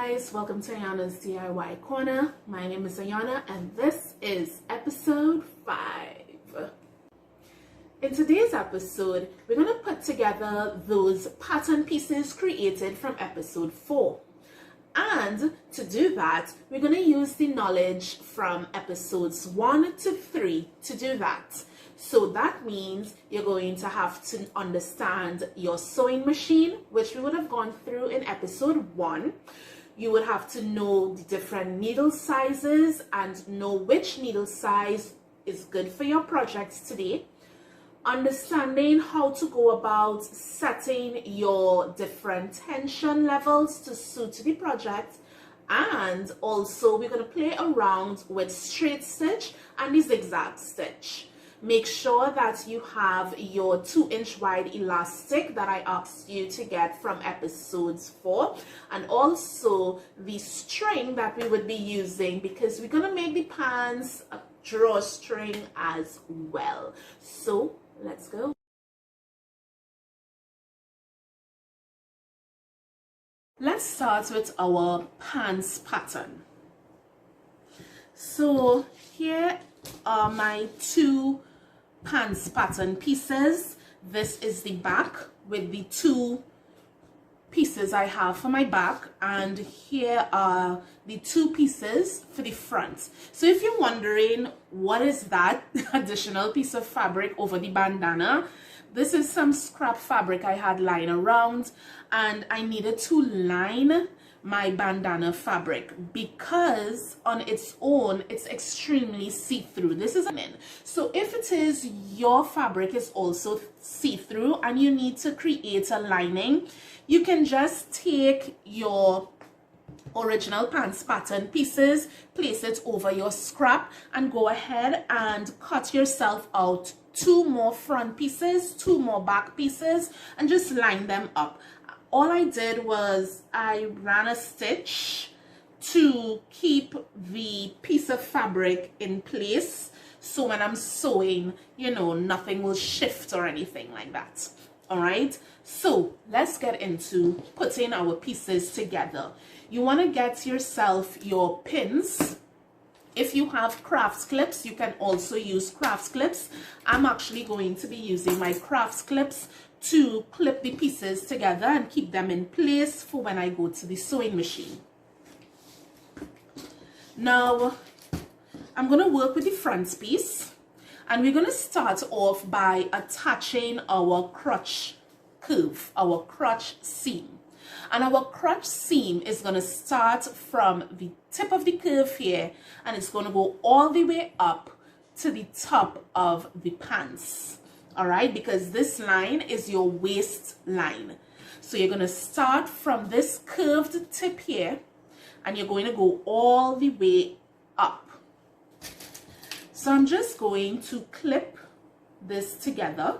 guys, welcome to Ayana's DIY Corner. My name is Ayana and this is episode 5. In today's episode, we're going to put together those pattern pieces created from episode 4. And to do that, we're going to use the knowledge from episodes 1 to 3 to do that. So that means you're going to have to understand your sewing machine, which we would have gone through in episode 1. You would have to know the different needle sizes and know which needle size is good for your projects today. Understanding how to go about setting your different tension levels to suit the project. And also we're going to play around with straight stitch and the zigzag stitch. Make sure that you have your 2-inch wide elastic that I asked you to get from episodes 4, and also the string that we would be using because we're going to make the pants a drawstring as well. So let's go. Let's start with our pants pattern. So here are my 2 pants pattern pieces. This is the back with the 2 pieces I have for my back, and here are the 2 pieces for the front. So if you're wondering what is that additional piece of fabric over the bandana, this is some scrap fabric I had lying around and I needed to line my bandana fabric because on its own it's extremely see-through. This is so if it is your fabric is also see-through and you need to create a lining, you can just take your original pants pattern pieces, place it over your scrap, and go ahead and cut yourself out 2 more front pieces, 2 more back pieces, and just line them up. All I did was I ran a stitch to keep the piece of fabric in place, so when I'm sewing, you know, nothing will shift or anything like that. All right, so let's get into putting our pieces together. You want to get yourself your pins. If you have crafts clips, you can also use crafts clips. I'm actually going to be using my crafts clips to clip the pieces together and keep them in place for when I go to the sewing machine. Now, I'm going to work with the front piece, and we're going to start off by attaching our crotch curve, our crotch seam. And our crotch seam is going to start from the tip of the curve here, and it's going to go all the way up to the top of the pants. All right, because this line is your waist line. So you're going to start from this curved tip here, and you're going to go all the way up. So I'm just going to clip this together.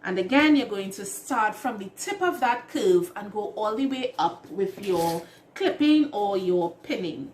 And again, you're going to start from the tip of that curve and go all the way up with your clipping or your pinning.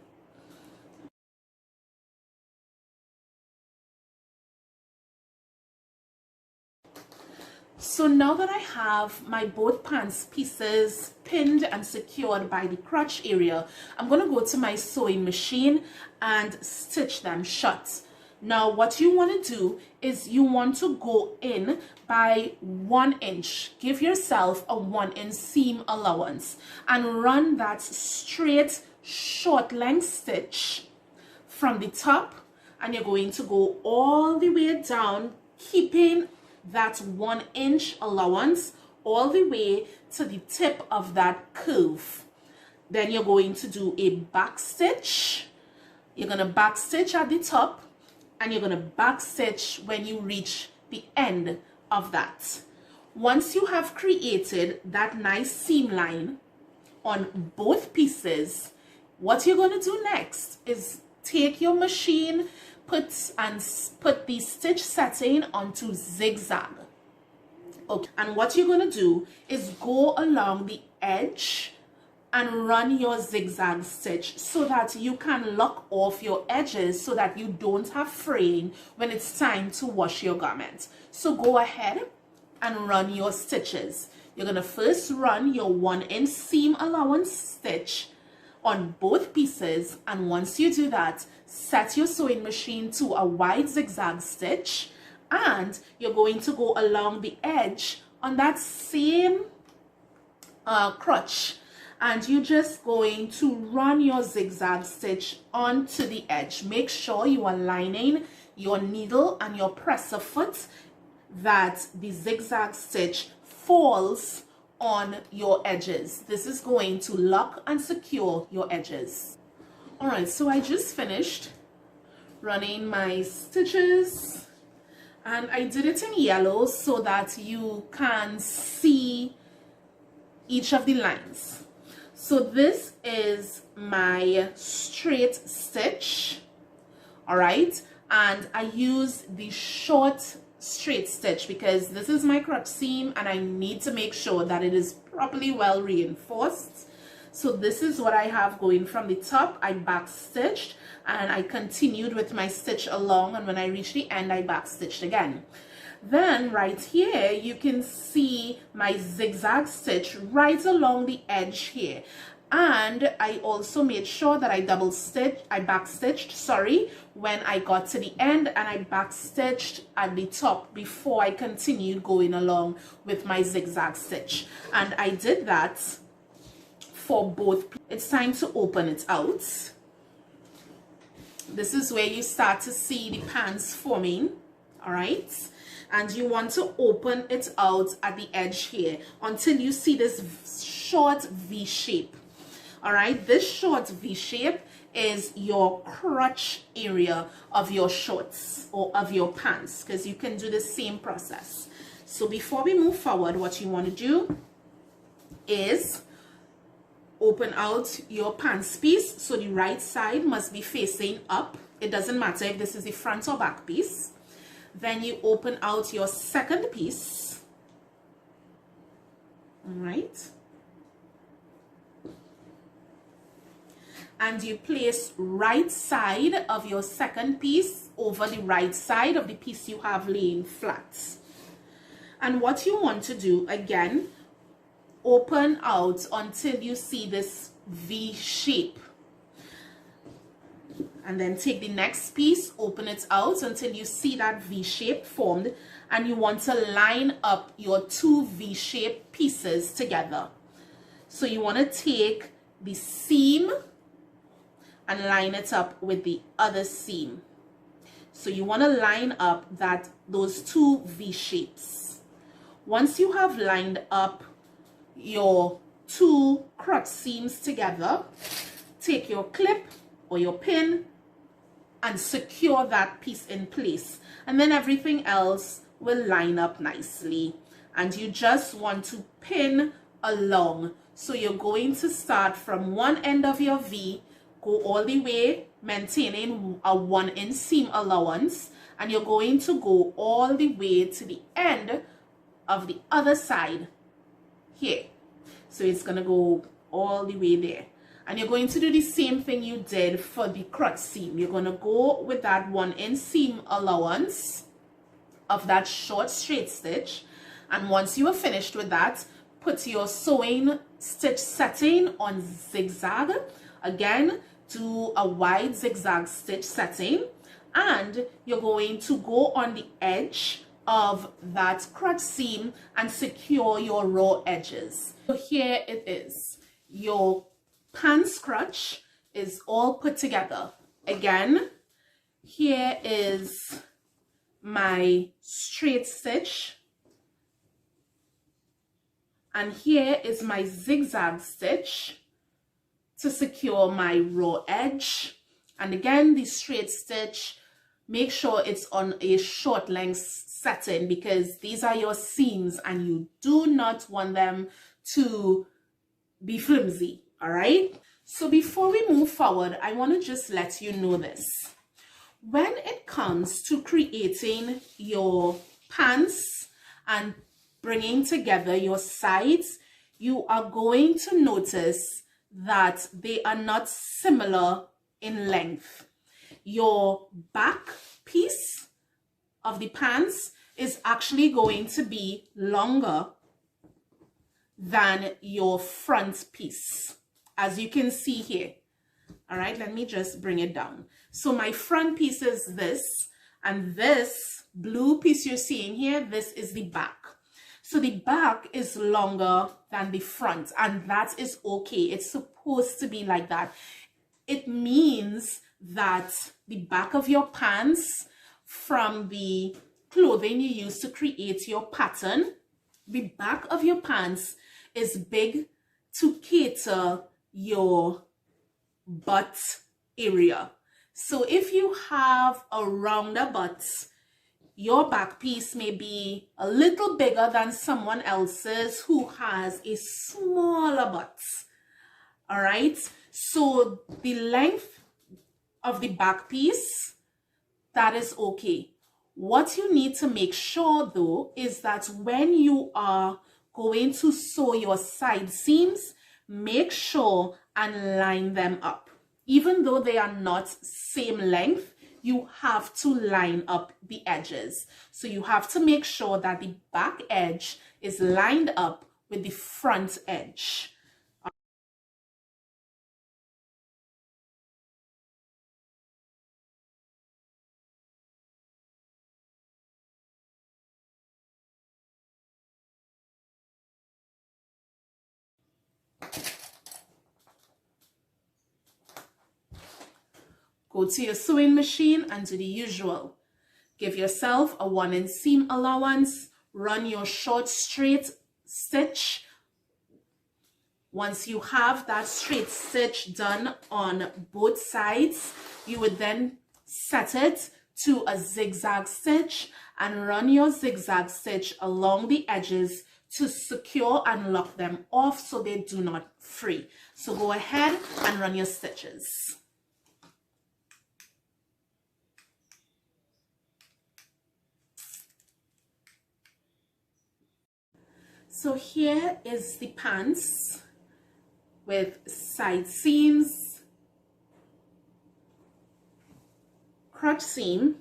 So now that I have my both pants pieces pinned and secured by the crotch area, I'm going to go to my sewing machine and stitch them shut. Now what you want to do is you want to go in by 1 inch. Give yourself a 1-inch seam allowance and run that straight short length stitch from the top, and you're going to go all the way down, keeping that 1-inch allowance all the way to the tip of that curve. Then you're going to do a back stitch. You're going to back stitch at the top, and you're going to back stitch when you reach the end of that. Once you have created that nice seam line on both pieces, what you're going to do next is take your machine, put the stitch setting onto zigzag. Okay, and what you're going to do is go along the edge and run your zigzag stitch so that you can lock off your edges so that you don't have fraying when it's time to wash your garment. So go ahead and run your stitches. You're going to first run your 1-inch seam allowance stitch on both pieces, and once you do that, set your sewing machine to a wide zigzag stitch, and you're going to go along the edge on that same crotch, and you're just going to run your zigzag stitch onto the edge. Make sure you are lining your needle and your presser foot that the zigzag stitch falls on your edges. This is going to lock and secure your edges. Alright, so I just finished running my stitches, and I did it in yellow so that you can see each of the lines. So this is my straight stitch, alright, and I use the short straight stitch because this is my crotch seam and I need to make sure that it is properly well reinforced. So this is what I have going from the top. I back stitched and I continued with my stitch along, and when I reached the end I back stitched again. Then right here you can see my zigzag stitch right along the edge here, and I also made sure that I back stitched when I got to the end, and I back stitched at the top before I continued going along with my zigzag stitch. And I did that for both. It's time to open it out. This is where you start to see the pants forming, all right? And you want to open it out at the edge here until you see this short V shape. All right, this short V shape is your crotch area of your shorts or of your pants, because you can do the same process. So before we move forward, what you want to do is open out your pants piece. So the right side must be facing up. It doesn't matter if this is the front or back piece. Then you open out your second piece, all right, and you place right side of your second piece over the right side of the piece you have laying flat. And what you want to do, again, open out until you see this V shape. And then take the next piece, open it out until you see that V shape formed, and you want to line up your two V shape pieces together. So you want to take the seam and line it up with the other seam. So you want to line up those two V shapes. Once you have lined up your two crotch seams together, take your clip or your pin and secure that piece in place, and then everything else will line up nicely. And you just want to pin along. So you're going to start from one end of your V, go all the way, maintaining a 1-inch seam allowance, and you're going to go all the way to the end of the other side here. So it's going to go all the way there. And you're going to do the same thing you did for the crotch seam. You're going to go with that 1-inch seam allowance of that short straight stitch. And once you are finished with that, put your sewing stitch setting on zigzag. Again, do a wide zigzag stitch setting. And you're going to go on the edge of that crotch seam and secure your raw edges. So here it is. Your pants crotch is all put together. Again, here is my straight stitch, and here is my zigzag stitch to secure my raw edge. And again, the straight stitch, make sure it's on a short length setting because these are your seams and you do not want them to be flimsy. All right, so before we move forward, I want to just let you know this. When it comes to creating your pants and bringing together your sides, you are going to notice that they are not similar in length. Your back piece of the pants is actually going to be longer than your front piece, as you can see here. All right, let me just bring it down. So my front piece is this, and this blue piece you're seeing here, this is the back. So the back is longer than the front, and that is okay. It's supposed to be like that. It means that the back of your pants, from the clothing you use to create your pattern, the back of your pants is big to cater your butt area. So if you have a rounder butt, your back piece may be a little bigger than someone else's who has a smaller butt. All right, so the length of the back piece, that is okay. What you need to make sure though is that when you are going to sew your side seams, make sure and line them up. Even though they are not same length, you have to line up the edges. So you have to make sure that the back edge is lined up with the front edge. Go to your sewing machine and do the usual. Give yourself a 1-inch seam allowance. Run your short straight stitch. Once you have that straight stitch done on both sides, you would then set it to a zigzag stitch and run your zigzag stitch along the edges to secure and lock them off so they do not fray. So go ahead and run your stitches. So here is the pants with side seams, crotch seam,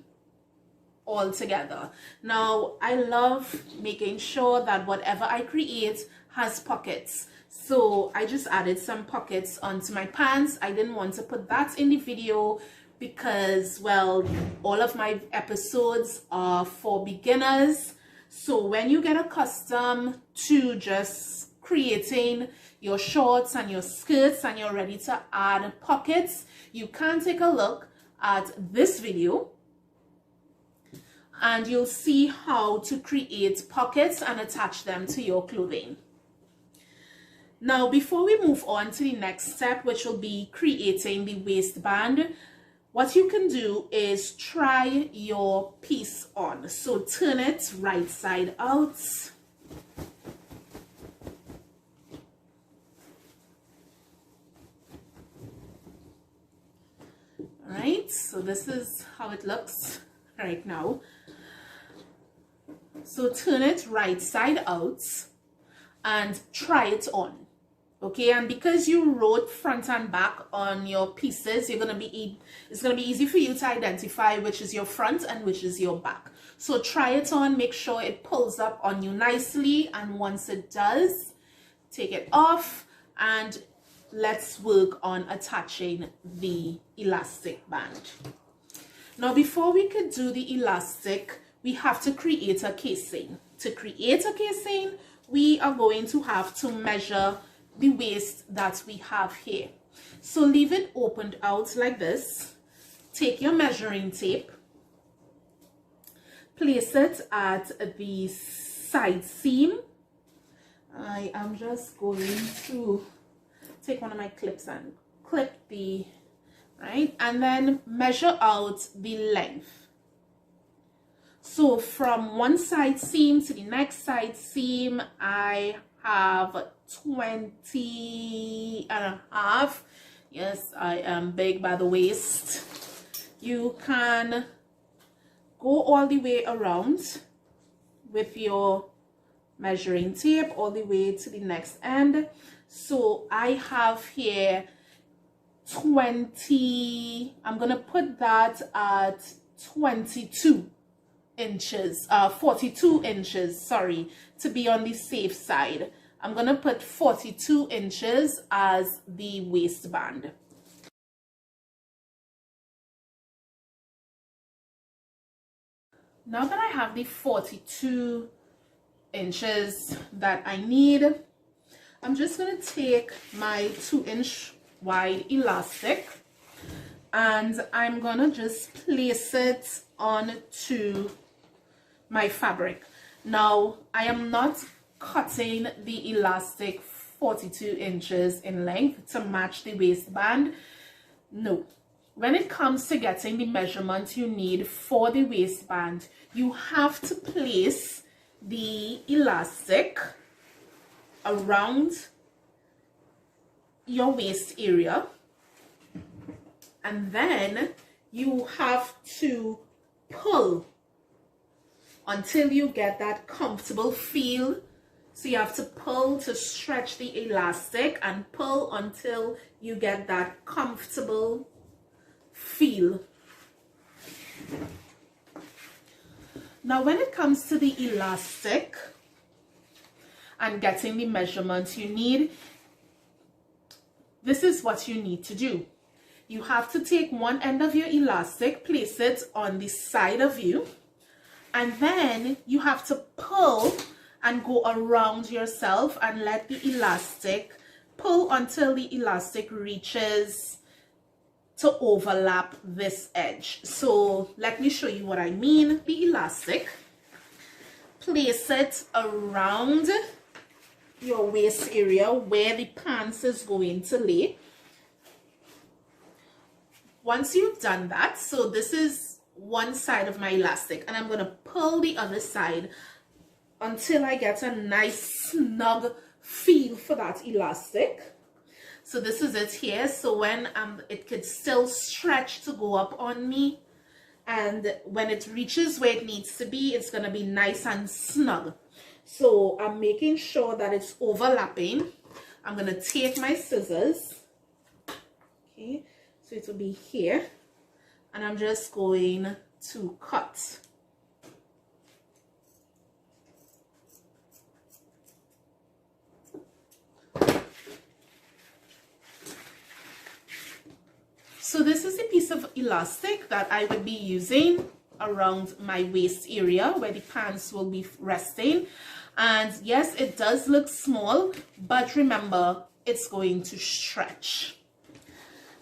all together. Now I love making sure that whatever I create has pockets. So I just added some pockets onto my pants. I didn't want to put that in the video because, well, all of my episodes are for beginners. So when you get accustomed to just creating your shorts and your skirts and you're ready to add pockets, you can take a look at this video and you'll see how to create pockets and attach them to your clothing. Now, before we move on to the next step, which will be creating the waistband, what you can do is try your piece on. So turn it right side out. All right, so this is how it looks right now. So turn it right side out and try it on. Okay, and because you wrote front and back on your pieces, it's gonna be easy for you to identify which is your front and which is your back. So try it on, make sure it pulls up on you nicely, and once it does, take it off and let's work on attaching the elastic band. Now, before we could do the elastic, we have to create a casing. To create a casing, we are going to have to measure the waist that we have here. So leave it opened out like this. Take your measuring tape, place it at the side seam. I am just going to take one of my clips and clip the, right, and then measure out the length. So from one side seam to the next side seam, I have 20 and a half. Yes, I am big by the waist. You can go all the way around with your measuring tape all the way to the next end. So I have here 20, I'm gonna put that at 22 inches, 42 inches, sorry, to be on the safe side. I'm gonna put 42 inches as the waistband. Now that I have the 42 inches that I need, I'm just going to take my 2-inch wide elastic and I'm going to just place it onto my fabric. Now, I am not cutting the elastic 42 inches in length to match the waistband. No. When it comes to getting the measurement you need for the waistband, you have to place the elastic around your waist area, and then you have to pull until you get that comfortable feel. So you have to pull to stretch the elastic and pull until you get that comfortable feel. Now when it comes to the elastic and getting the measurements you need, this is what you need to do. You have to take one end of your elastic, place it on the side of you, and then you have to pull and go around yourself and let the elastic pull until the elastic reaches to overlap this edge. So let me show you what I mean. The elastic, place it around your waist area where the pants is going to lay. Once you've done that, so this is one side of my elastic, and I'm going to pull the other side until I get a nice snug feel for that elastic. So this is it here. So when it could still stretch to go up on me, and when it reaches where it needs to be, it's going to be nice and snug. So I'm making sure that it's overlapping. I'm going to take my scissors, okay, so it will be here, and I'm just going to cut. So this is a piece of elastic that I would be using around my waist area where the pants will be resting. And yes, it does look small, but remember, it's going to stretch.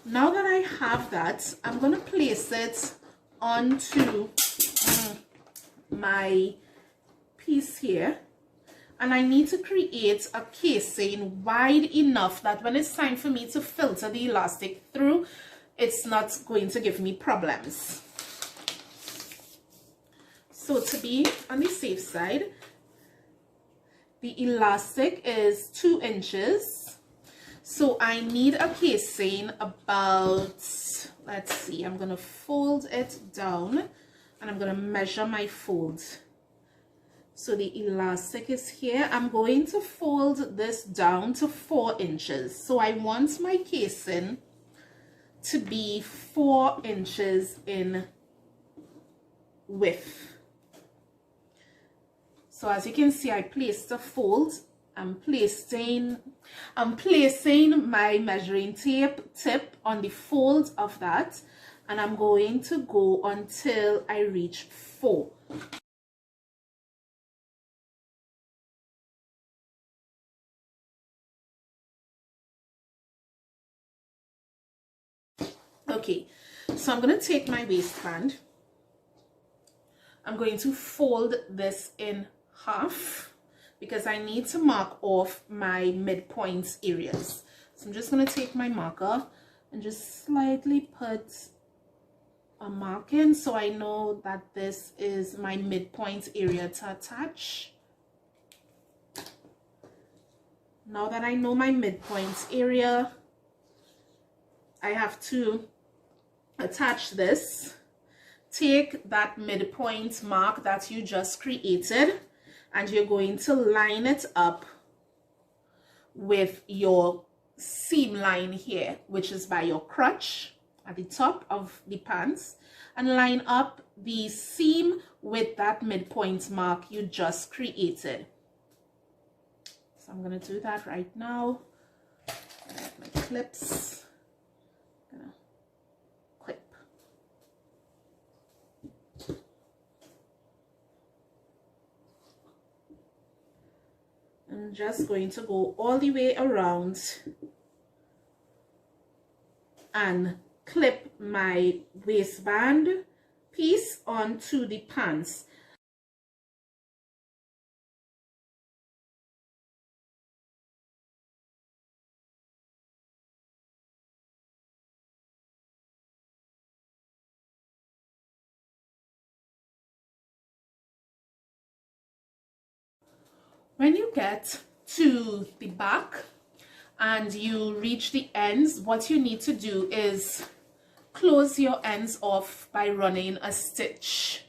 Now that I have that, I'm going to place it onto my piece here. And I need to create a casing wide enough that when it's time for me to filter the elastic through, it's not going to give me problems. So to be on the safe side, the elastic is 2 inches. So I need a casing about, let's see, I'm going to fold it down and I'm going to measure my fold. So the elastic is here. I'm going to fold this down to 4 inches. So I want my casing to be 4 inches in width. So as you can see, I placed a fold. I'm placing my measuring tape tip on the fold of that, and I'm going to go until I reach 4. Okay, so I'm going to take my waistband. I'm going to fold this in half because I need to mark off my midpoint areas. So I'm just going to take my marker and just slightly put a mark in so I know that this is my midpoint area to attach. Now that I know my midpoint area, I have to attach this. Take that midpoint mark that you just created and you're going to line it up with your seam line here, which is by your crotch at the top of the pants, and line up the seam with that midpoint mark you just created. So I'm going to do that right now. I have my clips. I'm going to clip. I'm just going to go all the way around and clip my waistband piece onto the pants. When you get to the back and you reach the ends, what you need to do is close your ends off by running a stitch.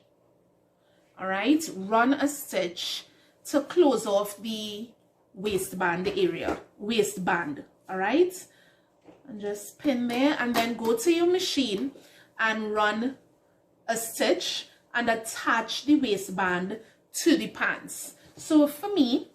All right, run a stitch to close off the waistband area, waistband. All right, and just pin there, and then go to your machine and run a stitch and attach the waistband to the pants. So for me,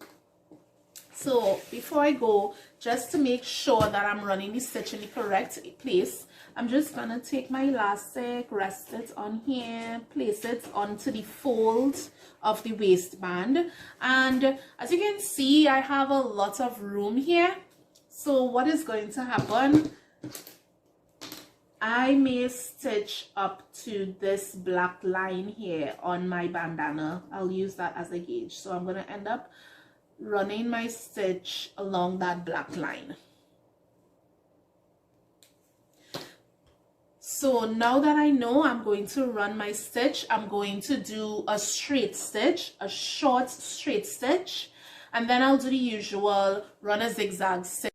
so before I go, just to make sure that I'm running the stitch in the correct place, I'm just gonna take my elastic, rest it on here, place it onto the fold of the waistband, and as you can see, I have a lot of room here. So what is going to happen, I may stitch up to this black line here on my bandana. I'll use that as a gauge. So I'm going to end up running my stitch along that black line. So now that I know I'm going to run my stitch, I'm going to do a straight stitch, a short straight stitch, and then I'll do the usual run a zigzag stitch.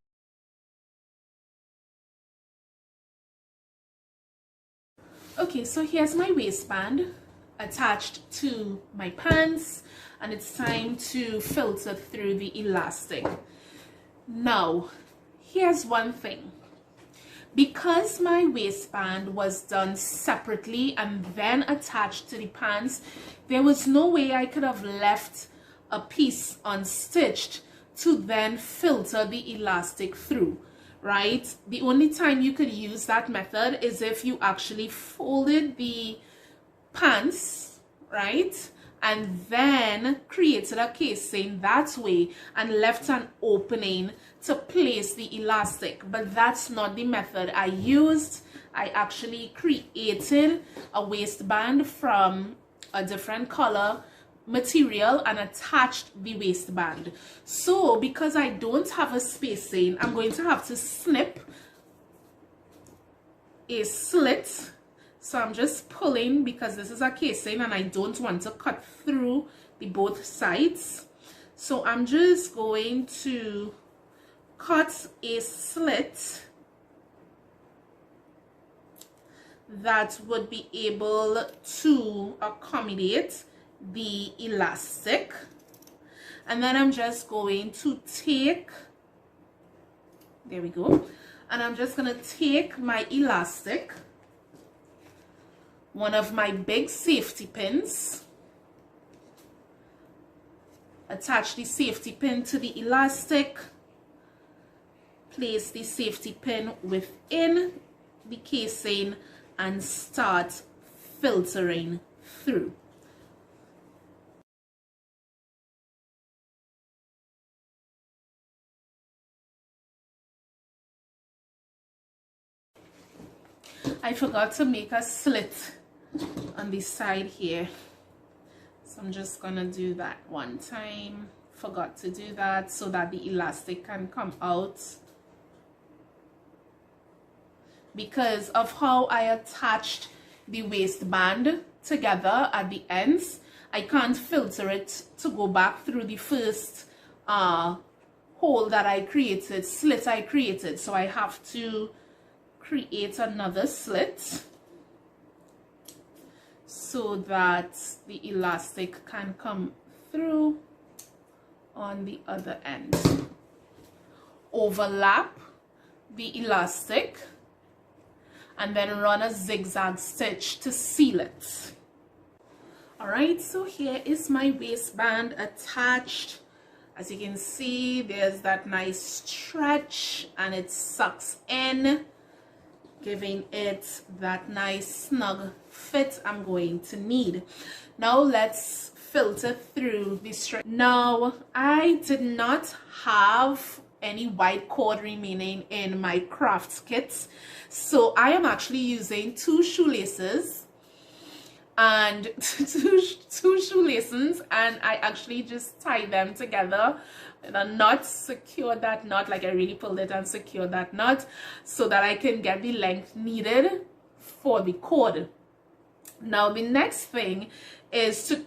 Okay, so here's my waistband attached to my pants, and it's time to filter through the elastic. Now, here's one thing. Because my waistband was done separately and then attached to the pants, there was no way I could have left a piece unstitched to then filter the elastic through. Right? The only time you could use that method is if you actually folded the pants, right? And then created a casing that way and left an opening to place the elastic. But that's not the method I used. I actually created a waistband from a different color material and attached the waistband. So because I don't have a spacing, I'm going to have to snip a slit. So I'm just pulling because this is a casing and I don't want to cut through the both sides. So I'm just going to cut a slit that would be able to accommodate the elastic, and then I'm just going to take, there we go, and I'm just going to take my elastic, one of my big safety pins, attach the safety pin to the elastic, place the safety pin within the casing and start filtering through. I forgot to make a slit on the side here, so I'm just gonna do that one time. Forgot to do that so that the elastic can come out. Because of how I attached the waistband together at the ends, I can't filter it to go back through the first hole that I created, slit I created, so I have to create another slit so that the elastic can come through on the other end. overlap the elastic and then run a zigzag stitch to seal it. Alright, so here is my waistband attached. As you can see, there's that nice stretch and it sucks in, giving it that nice snug fit I'm going to need. Now let's filter through the stretch. Now I did not have any white cord remaining in my craft kits, so I am actually using two shoelaces and two shoelaces, and I actually just tied them together and a knot, secured that knot, like I really pulled it and secured that knot so that I can get the length needed for the cord. Now the next thing is to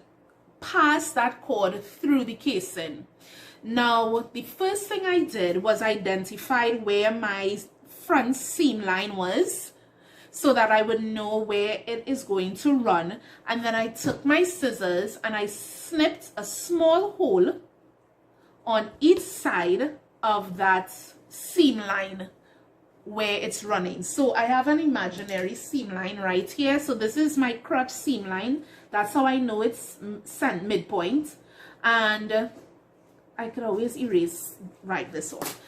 pass that cord through the casing. Now the first thing I did was identify where my front seam line was, so that I would know where it is going to run, and then I took my scissors and I snipped a small hole on each side of that seam line where it's running. So I have an imaginary seam line right here. So this is my crotch seam line. That's how I know it's midpoint, and I could always write this off.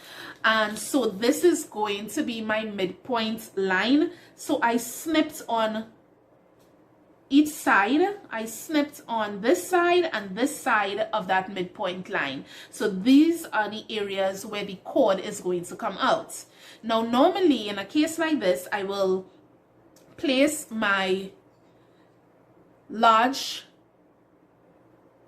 And so this is going to be my midpoint line. So I snipped on each side. I snipped on this side and this side of that midpoint line. So these are the areas where the cord is going to come out. Now normally in a case like this, I will place my large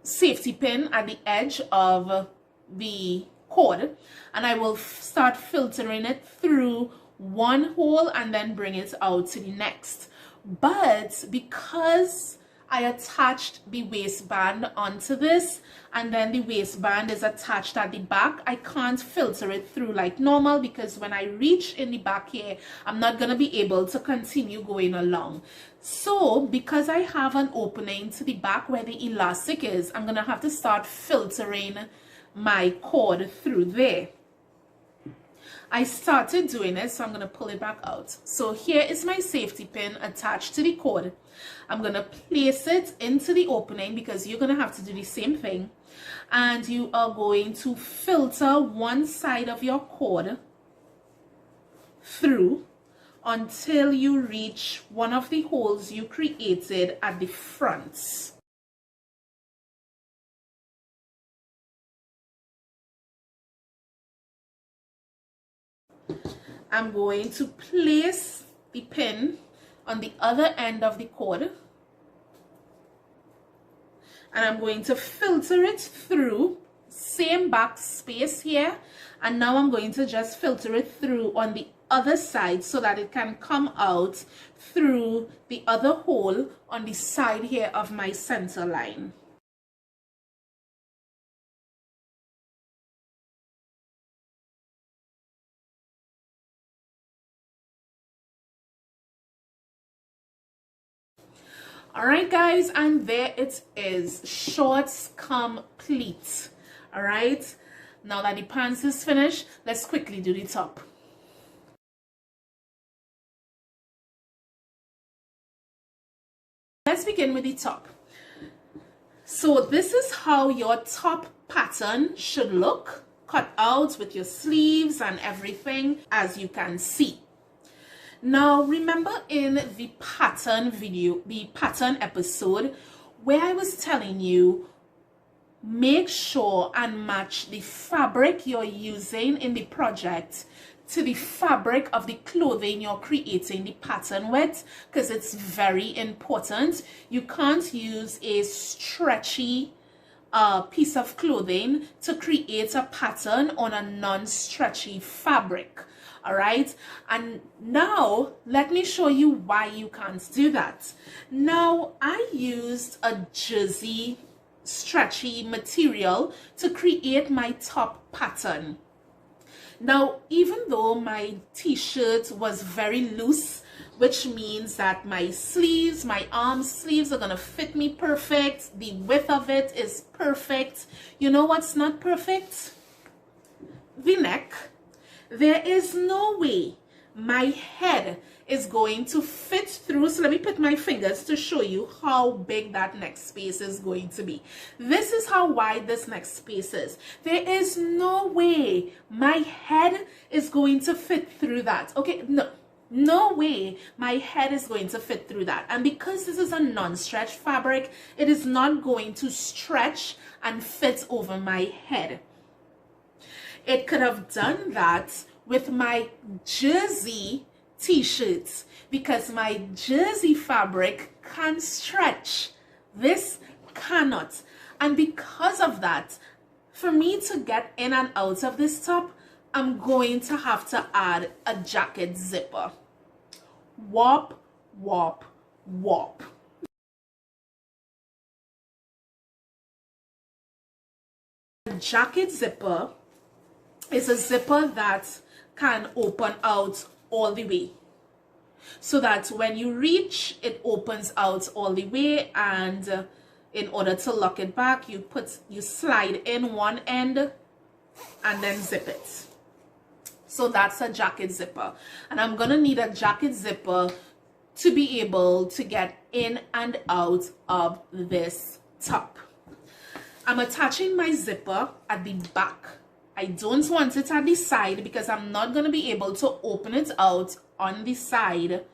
safety pin at the edge of the cord, and I will start filtering it through one hole and then bring it out to the next. But because I attached the waistband onto this, and then the waistband is attached at the back, I can't filter it through like normal, because when I reach in the back here, I'm not going to be able to continue going along. So because I have an opening to the back where the elastic is, I'm going to have to start filtering my cord through there. I started doing it, so I'm going to pull it back out. So here is my safety pin attached to the cord. I'm going to place it into the opening, because you're going to have to do the same thing, and you are going to filter one side of your cord through until you reach one of the holes you created at the front. I'm going to place the pin on the other end of the cord, and I'm going to filter it through, same back space here, and now I'm going to just filter it through on the other side so that it can come out through the other hole on the side here of my center line. Alright guys, and there it is, shorts complete. Alright, now that the pants is finished, let's quickly do the top. Let's begin with the top. So this is how your top pattern should look, cut out with your sleeves and everything, as you can see. Now remember in the pattern video, the pattern episode, where I was telling you, make sure and match the fabric you're using in the project to the fabric of the clothing you're creating the pattern with, because it's very important. You can't use a stretchy piece of clothing to create a pattern on a non-stretchy fabric. All right, and now let me show you why you can't do that. Now I used a jersey stretchy material to create my top pattern. Now even though my t-shirt was very loose, which means that my sleeves, my arm sleeves are gonna fit me perfect, the width of it is perfect, you know what's not perfect? The neck. There is no way my head is going to fit through. So let me put my fingers to show you how big that neck space is going to be. This is how wide this neck space is. There is no way my head is going to fit through that. Okay, no way my head is going to fit through that. And because this is a non-stretch fabric, it is not going to stretch and fit over my head. It could have done that with my jersey t-shirts, because my jersey fabric can stretch. This cannot. And because of that, for me to get in and out of this top, I'm going to have to add a jacket zipper. Warp, warp, warp. A jacket zipper is a zipper that can open out all the way, so that when you reach, it opens out all the way, and in order to lock it back, you slide in one end and then zip it. So that's a jacket zipper, and I'm gonna need a jacket zipper to be able to get in and out of this top. I'm attaching my zipper at the back. I don't want it at the side because I'm not going to be able to open it out on the side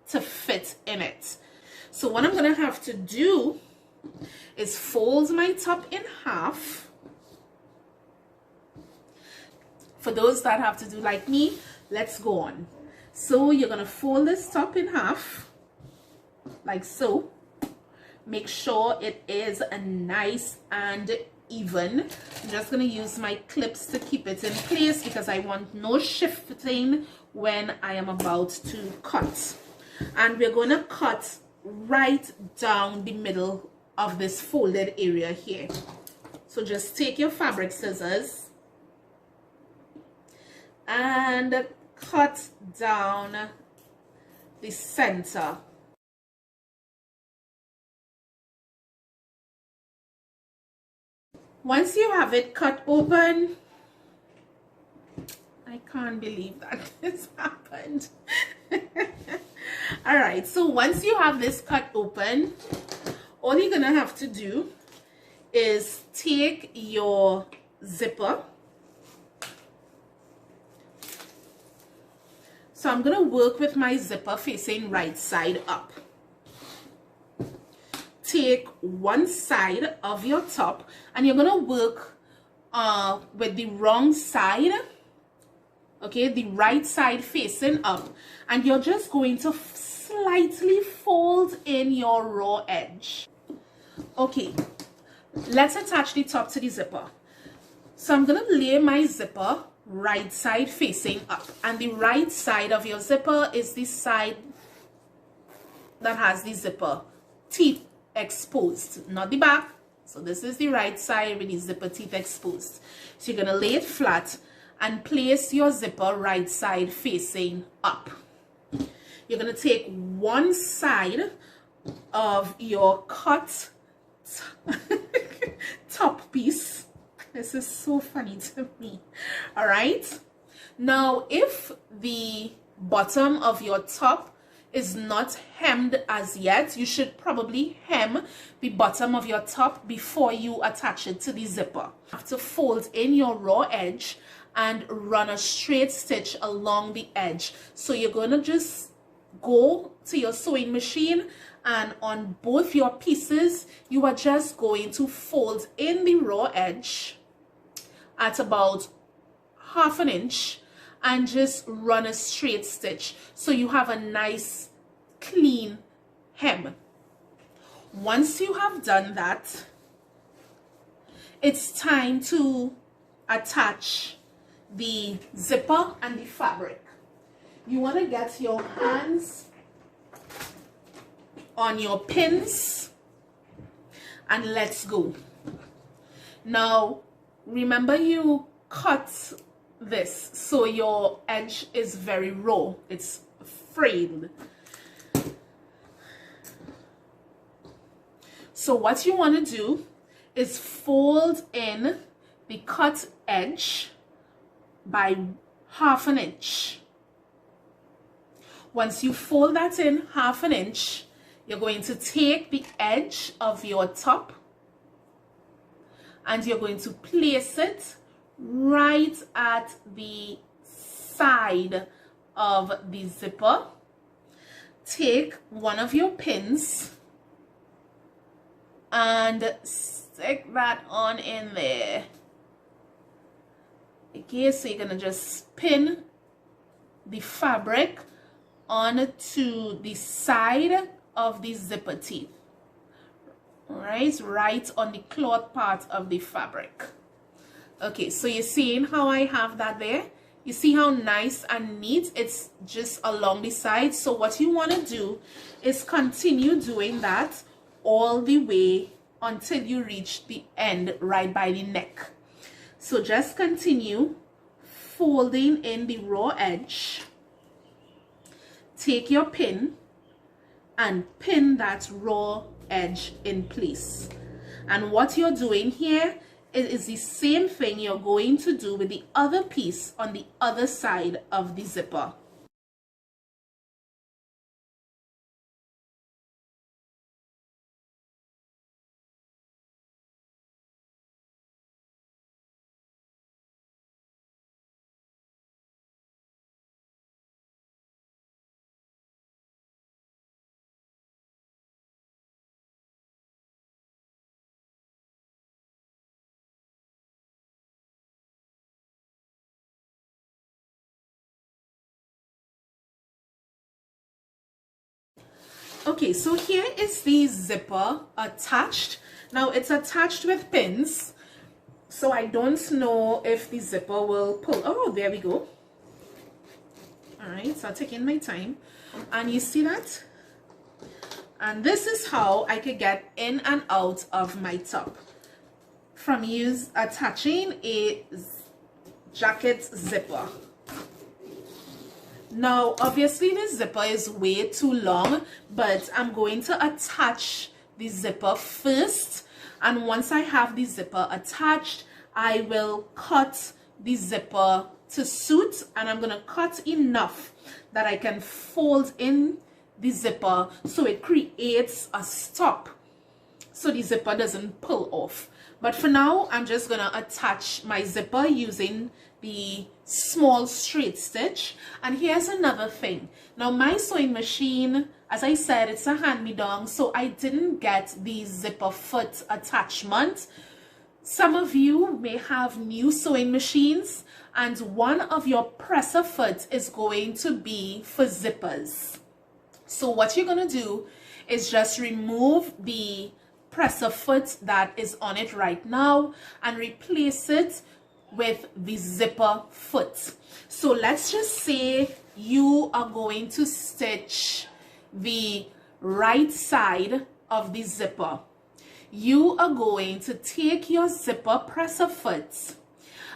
to fit in it. So what I'm going to have to do is fold my top in half. For those that have to do like me, let's go on. So you're going to fold this top in half like so. Make sure it is nice and even. I'm just going to use my clips to keep it in place because I want no shifting when I am about to cut. And we're going to cut right down the middle of this folded area here. So just take your fabric scissors and cut down the center. Once you have it cut open, I can't believe that this happened. All right, so once you have this cut open, all you're gonna have to do is take your zipper. So I'm gonna work with my zipper facing right side up. Take one side of your top and you're gonna work with the wrong side, okay, the right side facing up, and you're just going to slightly fold in your raw edge. Okay, let's attach the top to the zipper. So I'm gonna lay my zipper right side facing up, and the right side of your zipper is the side that has the zipper teeth exposed, not the back. So this is the right side with the zipper teeth exposed. So you're gonna lay it flat and place your zipper right side facing up. You're gonna take one side of your cut top piece. This is so funny to me. All right, now if the bottom of your top is not hemmed as yet, you should probably hem the bottom of your top before you attach it to the zipper. You have to fold in your raw edge and run a straight stitch along the edge. So you're going to just go to your sewing machine, and on both your pieces you are just going to fold in the raw edge at about 1/2 inch and just run a straight stitch so you have a nice clean hem. Once you have done that, it's time to attach the zipper and the fabric. You want to get your hands on your pins and let's go. Now remember, you cut this so your edge is very raw, it's frayed. So what you want to do is fold in the cut edge by 1/2 inch. Once you fold that in 1/2 inch, you're going to take the edge of your top and you're going to place it right at the side of the zipper. Take one of your pins and stick that on in there. Okay, so you're gonna just pin the fabric onto the side of the zipper teeth. Alright, right on the cloth part of the fabric. Okay, so you're seeing how I have that there? You see how nice and neat it's just along the side. So what you want to do is continue doing that all the way until you reach the end right by the neck. So just continue folding in the raw edge. Take your pin and pin that raw edge in place. And what you're doing here is the same thing you're going to do with the other piece on the other side of the zipper. Okay, so here is the zipper attached. Now it's attached with pins, so I don't know if the zipper will pull. Oh, there we go. All right, so I'm taking my time, and you see that? And this is how I could get in and out of my top from attaching a jacket zipper. Now, obviously the zipper is way too long, but I'm going to attach the zipper first. And once I have the zipper attached, I will cut the zipper to suit. And I'm going to cut enough that I can fold in the zipper so it creates a stop so the zipper doesn't pull off. But for now, I'm just going to attach my zipper using the small straight stitch. And here's another thing. Now my sewing machine, as I said, it's a hand-me-down, so I didn't get the zipper foot attachment. Some of you may have new sewing machines, and one of your presser foot is going to be for zippers. So what you're going to do is just remove the presser foot that is on it right now and replace it with the zipper foot. So let's just say you are going to stitch the right side of the zipper. You are going to take your zipper presser foot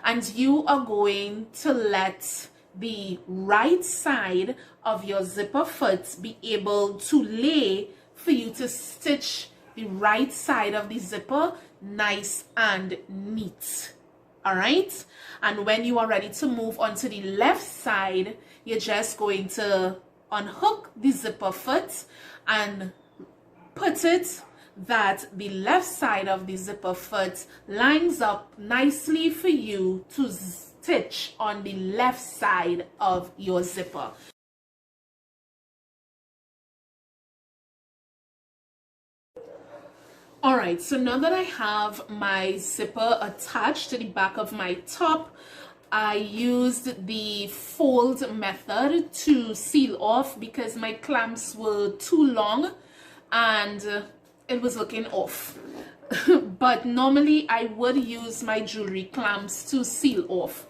and you are going to let the right side of your zipper foot be able to lay for you to stitch the right side of the zipper nice and neat. All right, and when you are ready to move on to the left side, you're just going to unhook the zipper foot and put it that the left side of the zipper foot lines up nicely for you to stitch on the left side of your zipper. Alright, so now that I have my zipper attached to the back of my top, I used the fold method to seal off because my clamps were too long and it was looking off. But normally I would use my jewelry clamps to seal off.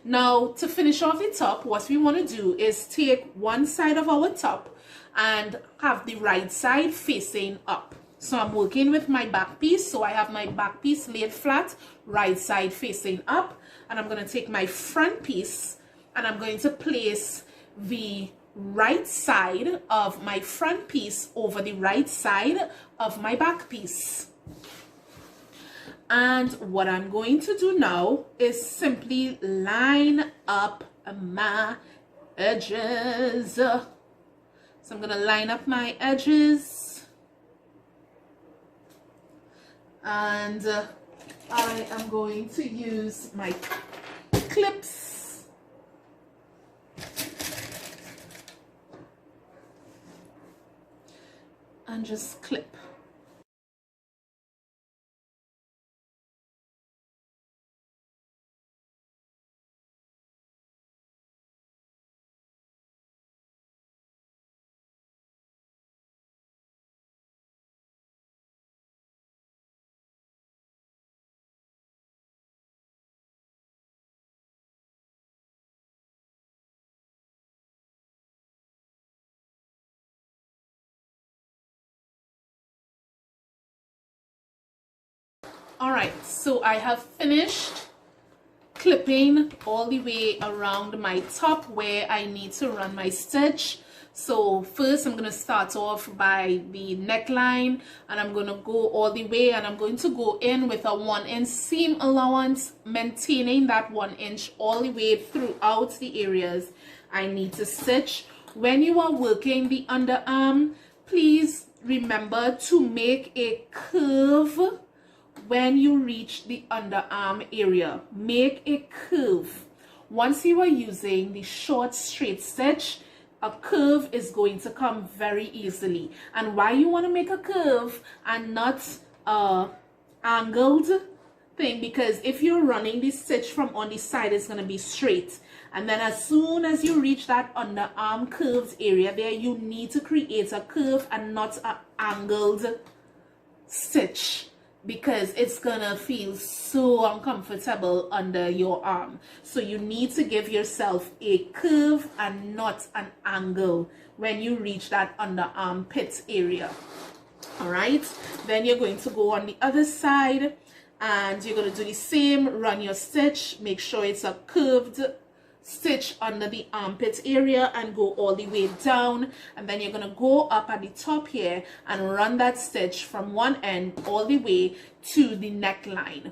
Now to finish off the top, what we want to do is take one side of our top and have the right side facing up. So I'm working with my back piece, so I have my back piece laid flat, right side facing up, and I'm going to take my front piece and I'm going to place the right side of my front piece over the right side of my back piece. And what I'm going to do now is simply line up my edges. So I'm gonna line up my edges, and I am going to use my clips and just clip. Alright, so I have finished clipping all the way around my top where I need to run my stitch. So first I'm going to start off by the neckline, and I'm going to go all the way, and I'm going to go in with a 1-inch seam allowance, maintaining that 1 inch all the way throughout the areas I need to stitch. When you are working the underarm, please remember to make a curve. When you reach the underarm area, make a curve. Once you are using the short straight stitch, a curve is going to come very easily. And why you want to make a curve and not angled thing, because if you're running the stitch from on the side, it's going to be straight, and then as soon as you reach that underarm curved area there, you need to create a curve and not an angled stitch, because it's gonna feel so uncomfortable under your arm. So you need to give yourself a curve and not an angle when you reach that underarm pit area. All right, then you're going to go on the other side, and you're going to do the same. Run your stitch, make sure it's a curved stitch under the armpit area, and go all the way down, and then you're going to go up at the top here and run that stitch from one end all the way to the neckline.